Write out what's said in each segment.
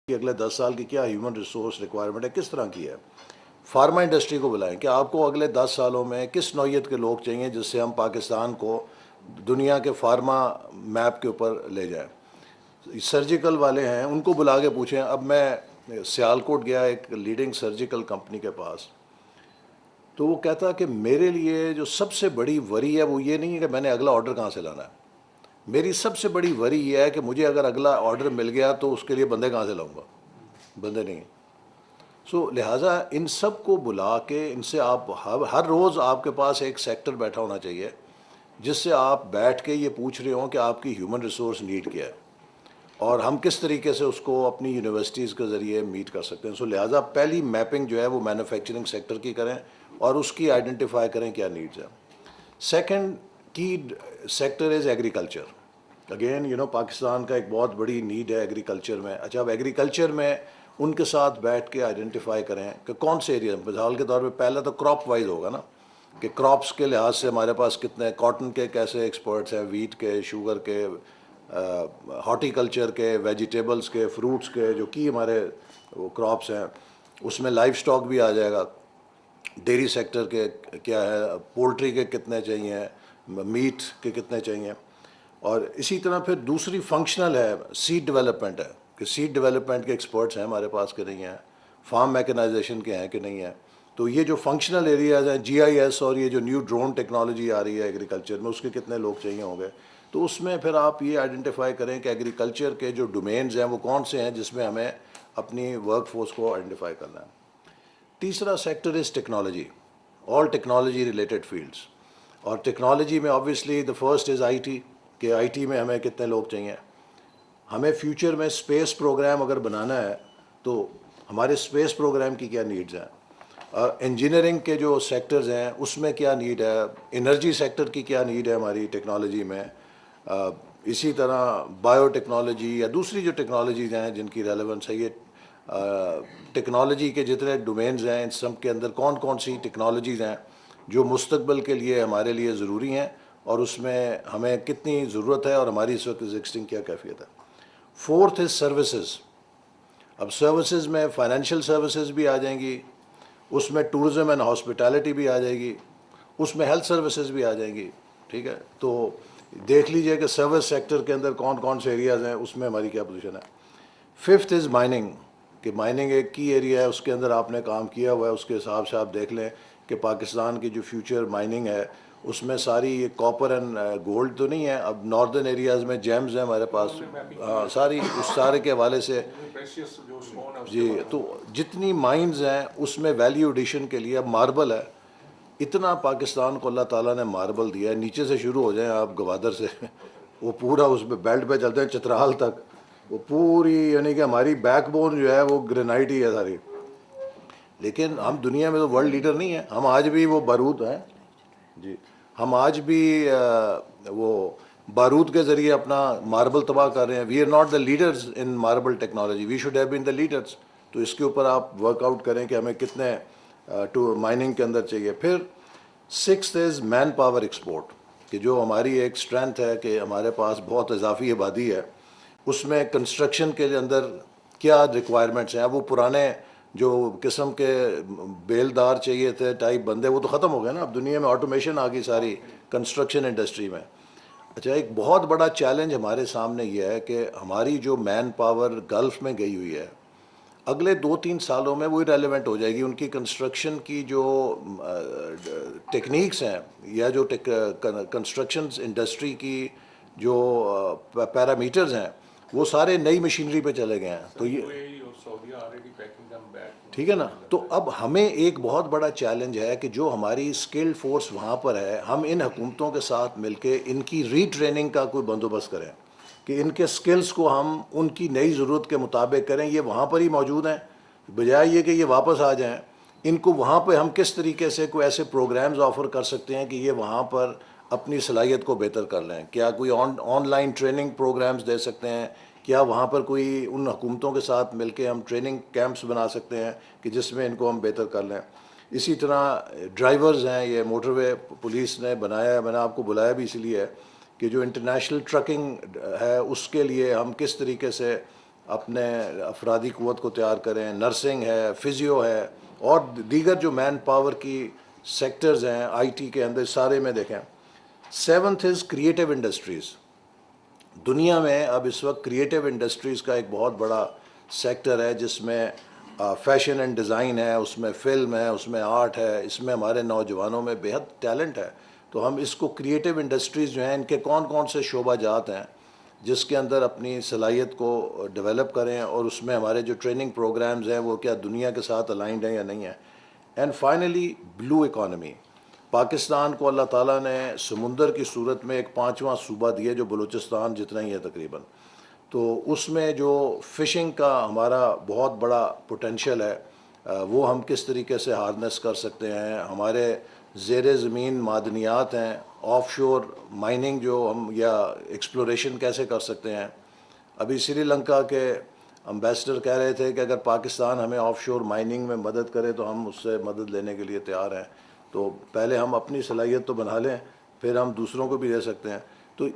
کہ اگلے 10 سال کی کیا ہیومن ریسورس ریکوائرمنٹ ہے، کس طرح کی ہے. فارما انڈسٹری کو بلائیں کہ آپ کو اگلے 10 سالوں میں کس نوعیت کے لوگ چاہیے جس سے ہم پاکستان کو دنیا کے فارما میپ کے اوپر لے جائیں. سرجیکل والے ہیں ان کو بلا کے پوچھیں. اب میں سیالکوٹ گیا ایک لیڈنگ سرجیکل کمپنی کے پاس، تو وہ کہتا کہ میرے لیے جو سب سے بڑی وری ہے وہ یہ نہیں ہے کہ میں نے اگلا آرڈر کہاں سے لانا ہے. میری سب سے بڑی وری یہ ہے کہ مجھے اگر اگلا آرڈر مل گیا تو اس کے لیے بندے کہاں سے لاؤں گا. بندے نہیں. لہٰذا ان سب کو بلا کے ان سے آپ ہر روز آپ کے پاس ایک سیکٹر بیٹھا ہونا چاہیے جس سے آپ بیٹھ کے یہ پوچھ رہے ہوں کہ آپ کی ہیومن ریسورس نیڈ کیا ہے اور ہم کس طریقے سے اس کو اپنی یونیورسٹیز کے ذریعے میٹ کر سکتے ہیں. لہٰذا پہلی میپنگ جو ہے وہ مینوفیکچرنگ سیکٹر کی کریں اور اس کی آئیڈینٹیفائی کریں کیا نیڈز ہیں. سیکنڈ کی sector is agriculture. Again Pakistan کا ایک بہت بڑی نیڈ ہے ایگریکلچر میں. اچھا، اب ایگریکلچر میں ان کے ساتھ بیٹھ کے آئیڈینٹیفائی کریں کہ کون سے ایریا. مثال کے طور پہ پہلے تو کراپ وائز ہوگا نا کہ کراپس کے لحاظ سے ہمارے پاس کتنے کاٹن کے کیسے ایکسپرٹس ہیں، ویٹ کے، شوگر کے، ہارٹی کلچر کے، ویجیٹیبلز کے، فروٹس کے، جو کہ ہمارے وہ کراپس ہیں. اس میں لائف سٹاک بھی آ جائے گا. ڈیری سیکٹر کے کیا ہے، پولٹری کے کتنے چاہیے، میٹ کے کتنے چاہیے. اور اسی طرح پھر دوسری فنکشنل ہے، سیڈ ڈیولپمنٹ ہے کہ سیڈ ڈیولپمنٹ کے ایکسپرٹس ہیں ہمارے پاس کہ نہیں ہیں، فارم میکنائزیشن کے ہیں کہ نہیں ہیں. تو یہ جو فنکشنل ایریاز ہیں، جی آئی ایس اور یہ جو نیو ڈرون ٹیکنالوجی آ رہی ہے ایگریکلچر میں، اس کے کتنے لوگ چاہیے ہوں گے. تو اس میں پھر آپ یہ آئیڈینٹیفائی کریں کہ ایگریکلچر کے جو ڈومینز ہیں وہ کون سے ہیں جس میں ہمیں اپنی ورک فورس کو آئیڈینٹیفائی کرنا ہے. تیسرا sector is technology, all technology related fields. اور ٹیکنالوجی میں obviously the first is I T, کہ آئی ٹی میں ہمیں کتنے لوگ چاہیے. ہمیں فیوچر میں اسپیس پروگرام اگر بنانا ہے تو ہمارے اسپیس پروگرام کی کیا نیڈز ہیں. انجینئرنگ کے جو سیکٹرز ہیں اس میں کیا نیڈ ہے. انرجی سیکٹر کی کیا نیڈ ہے ہماری ٹیکنالوجی میں. اسی طرح بایو ٹیکنالوجی یا دوسری جو ٹیکنالوجیز ہیں جن کی ریلیونس ہے. یہ ٹیکنالوجی کے جتنے ڈومینز ہیں ان سب کے اندر کون کون سی ٹیکنالوجیز ہیں جو مستقبل کے لیے ہمارے لیے ضروری ہیں اور اس میں ہمیں کتنی ضرورت ہے اور ہماری اس وقت ایگزسٹنگ کیا کیفیت ہے. Fourth is services. اب سروسز میں فائنینشیل سروسز بھی آ جائیں گی، اس میں ٹورزم اینڈ ہاسپٹیلٹی بھی آ جائے گی، اس میں ہیلتھ سروسز بھی آ جائیں گی. ٹھیک ہے، تو دیکھ لیجئے کہ سروس سیکٹر کے اندر کون کون سے ایریاز ہیں، اس میں ہماری کیا پوزیشن ہے. ففتھ از مائننگ، کہ مائننگ ایک کی ایریا ہے، اس کے اندر آپ نے کام کیا ہوا ہے، اس کے حساب سے آپ دیکھ لیں کہ پاکستان کی جو فیوچر مائننگ ہے اس میں ساری یہ کاپر اینڈ گولڈ تو نہیں ہے. اب ناردرن ایریاز میں جیمز ہیں ہمارے پاس، ساری اس سارے کے حوالے سے جی. تو جتنی مائنز ہیں اس میں ویلیو ایڈیشن کے لیے اب ماربل ہے. اتنا پاکستان کو اللہ تعالیٰ نے ماربل دیا ہے. نیچے سے شروع ہو جائیں آپ گوادر سے، وہ پورا اس پہ بیلٹ پہ چلتے ہیں چترال تک، وہ پوری یعنی کہ ہماری بیک بون جو ہے وہ گرینائٹ ہی ہے ساری. لیکن ہم دنیا میں تو ورلڈ لیڈر نہیں ہیں. ہم آج بھی وہ بارود ہیں جی، ہم آج بھی وہ بارود کے ذریعے اپنا ماربل تباہ کر رہے ہیں. We are not the leaders in marble technology, we should have been the leaders. تو اس کے اوپر آپ ورک آؤٹ کریں کہ ہمیں کتنے مائننگ کے اندر چاہیے. پھر سکستھ از مین پاور ایکسپورٹ، کہ جو ہماری ایک اسٹرینتھ ہے کہ ہمارے پاس بہت اضافی آبادی ہے. اس میں کنسٹرکشن کے اندر کیا ریکوائرمنٹس ہیں. وہ پرانے جو قسم کے بیلدار چاہیے تھے ٹائپ بندے، وہ تو ختم ہو گئے نا. اب دنیا میں آٹومیشن آ گئی ساری کنسٹرکشن انڈسٹری میں. اچھا، ایک بہت بڑا چیلنج ہمارے سامنے یہ ہے کہ ہماری جو مین پاور گلف میں گئی ہوئی ہے اگلے 2-3 سالوں میں وہی ریلیونٹ ہو جائے گی. ان کی کنسٹرکشن کی جو ٹیکنیکس ہیں یا جو کنسٹرکشن انڈسٹری کی جو پیرامیٹرز ہیں وہ سارے نئی مشینری پہ چلے گئے ہیں. تو یہ ٹھیک ہے نا. تو اب ہمیں ایک بہت بڑا چیلنج ہے کہ جو ہماری اسکلڈ فورس وہاں پر ہے، ہم ان حکومتوں کے ساتھ مل کے ان کی ری ٹریننگ کا کوئی بندوبست کریں کہ ان کے سکلز کو ہم ان کی نئی ضرورت کے مطابق کریں. یہ وہاں پر ہی موجود ہیں، بجائے یہ کہ یہ واپس آ جائیں. ان کو وہاں پہ ہم کس طریقے سے کوئی ایسے پروگرامز آفر کر سکتے ہیں کہ یہ وہاں پر اپنی صلاحیت کو بہتر کر لیں. کیا کوئی آن لائن ٹریننگ پروگرامز دے سکتے ہیں؟ کیا وہاں پر کوئی ان حکومتوں کے ساتھ مل کے ہم ٹریننگ کیمپس بنا سکتے ہیں کہ جس میں ان کو ہم بہتر کر لیں. اسی طرح ڈرائیورز ہیں، یہ موٹر وے پولیس نے بنایا ہے. میں نے آپ کو بلایا بھی اس لیے ہے کہ جو انٹرنیشنل ٹرکنگ ہے اس کے لیے ہم کس طریقے سے اپنے افرادی قوت کو تیار کریں, نرسنگ ہے, فزیو ہے, اور دیگر جو مین پاور کی سیکٹرز ہیں آئی ٹی کے اندر سارے میں دیکھیں. 7th از کریٹیو انڈسٹریز. دنیا میں اب اس وقت کریٹیو انڈسٹریز کا ایک بہت بڑا سیکٹر ہے جس میں فیشن اینڈ ڈیزائن ہے, اس میں فلم ہے, اس میں آرٹ ہے, اس میں ہمارے نوجوانوں میں بے حد ٹیلنٹ ہے. تو ہم اس کو کریٹیو انڈسٹریز جو ہیں ان کے کون کون سے شعبہ جات ہیں جس کے اندر اپنی صلاحیت کو ڈیولپ کریں, اور اس میں ہمارے جو ٹریننگ پروگرامز ہیں وہ کیا دنیا کے ساتھ الائنڈ ہیں یا نہیں ہیں. And finally blue economy. Pakistan کو اللہ تعالیٰ نے سمندر کی صورت میں ایک 5واں صوبہ دیا جو بلوچستان جتنا ہی ہے تقریباً. تو اس میں جو فشنگ کا ہمارا بہت بڑا پوٹینشیل ہے وہ ہم کس طریقے سے ہارنس کر سکتے ہیں. ہمارے زیر زمین معدنیات ہیں, آف شور مائننگ جو ہم یا ایکسپلوریشن کیسے کر سکتے ہیں. ابھی سری لنکا کے امبیسڈر کہہ رہے تھے کہ اگر پاکستان ہمیں آف شور مائننگ میں مدد کرے تو ہم اس سے مدد لینے کے لیے تیار ہیں. تو پہلے ہم اپنی صلاحیت تو بنا لیں, پھر ہم دوسروں کو بھی دے سکتے ہیں. تو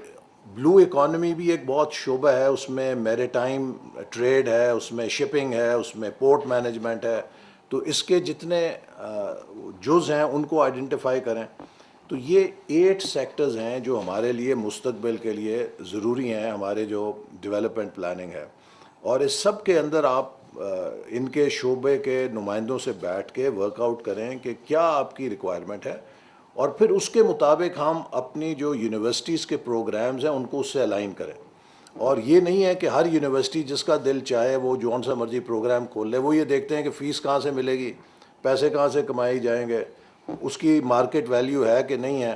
بلو اکانومی بھی ایک بہت شعبہ ہے, اس میں میری ٹائم ٹریڈ ہے, اس میں شپنگ ہے, اس میں پورٹ مینجمنٹ ہے. تو اس کے جتنے جز ہیں ان کو آئیڈینٹیفائی کریں. تو یہ 8 سیکٹرز ہیں جو ہمارے لیے مستقبل کے لیے ضروری ہیں, ہمارے جو ڈیولپمنٹ پلاننگ ہے. اور اس سب کے اندر آپ ان کے شعبے کے نمائندوں سے بیٹھ کے ورک آؤٹ کریں کہ کیا آپ کی ریکوائرمنٹ ہے, اور پھر اس کے مطابق ہم اپنی جو یونیورسٹیز کے پروگرامز ہیں ان کو اس سے الائن کریں. اور یہ نہیں ہے کہ ہر یونیورسٹی جس کا دل چاہے وہ جون سا مرضی پروگرام کھول لے. وہ یہ دیکھتے ہیں کہ فیس کہاں سے ملے گی, پیسے کہاں سے کمائے جائیں گے, اس کی مارکیٹ ویلیو ہے کہ نہیں ہے,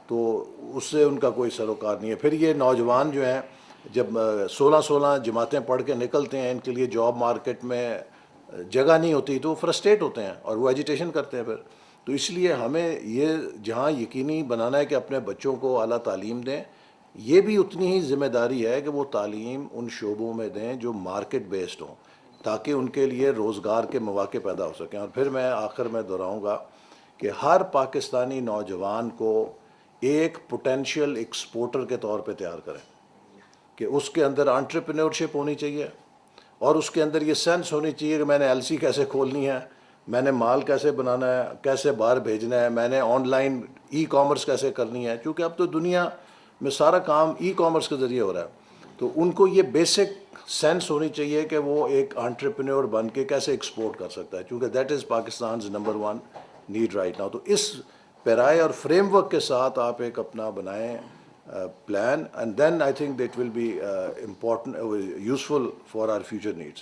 تو اس سے ان کا کوئی سروکار نہیں ہے. پھر یہ نوجوان جو ہیں جب 16 جماعتیں پڑھ کے نکلتے ہیں, ان کے لیے جاب مارکیٹ میں جگہ نہیں ہوتی تو وہ فرسٹریٹ ہوتے ہیں اور وہ ایجیٹیشن کرتے ہیں پھر. تو اس لیے ہمیں یہ جہاں یقینی بنانا ہے کہ اپنے بچوں کو اعلیٰ تعلیم دیں, یہ بھی اتنی ہی ذمہ داری ہے کہ وہ تعلیم ان شعبوں میں دیں جو مارکیٹ بیسڈ ہوں تاکہ ان کے لیے روزگار کے مواقع پیدا ہو سکیں. اور پھر میں آخر میں دہراؤں گا کہ ہر پاکستانی نوجوان کو ایک پوٹینشیل ایکسپورٹر کے طور پہ تیار کریں کہ اس کے اندر انٹرپرینورشپ ہونی چاہیے, اور اس کے اندر یہ سینس ہونی چاہیے کہ میں نے ایل سی کیسے کھولنی ہے, میں نے مال کیسے بنانا ہے, کیسے باہر بھیجنا ہے, میں نے آن لائن ای کامرس کیسے کرنی ہے, کیونکہ اب تو دنیا میں سارا کام ای کامرس کے ذریعے ہو رہا ہے. تو ان کو یہ بیسک سینس ہونی چاہیے کہ وہ ایک انٹرپرینور بن کے کیسے ایکسپورٹ کر سکتا ہے, کیونکہ that is Pakistan's number 1 need right now. تو اس پیرائے اور فریم ورک کے ساتھ آپ ایک اپنا بنائیں plan, and then I think that will be important useful for our future needs.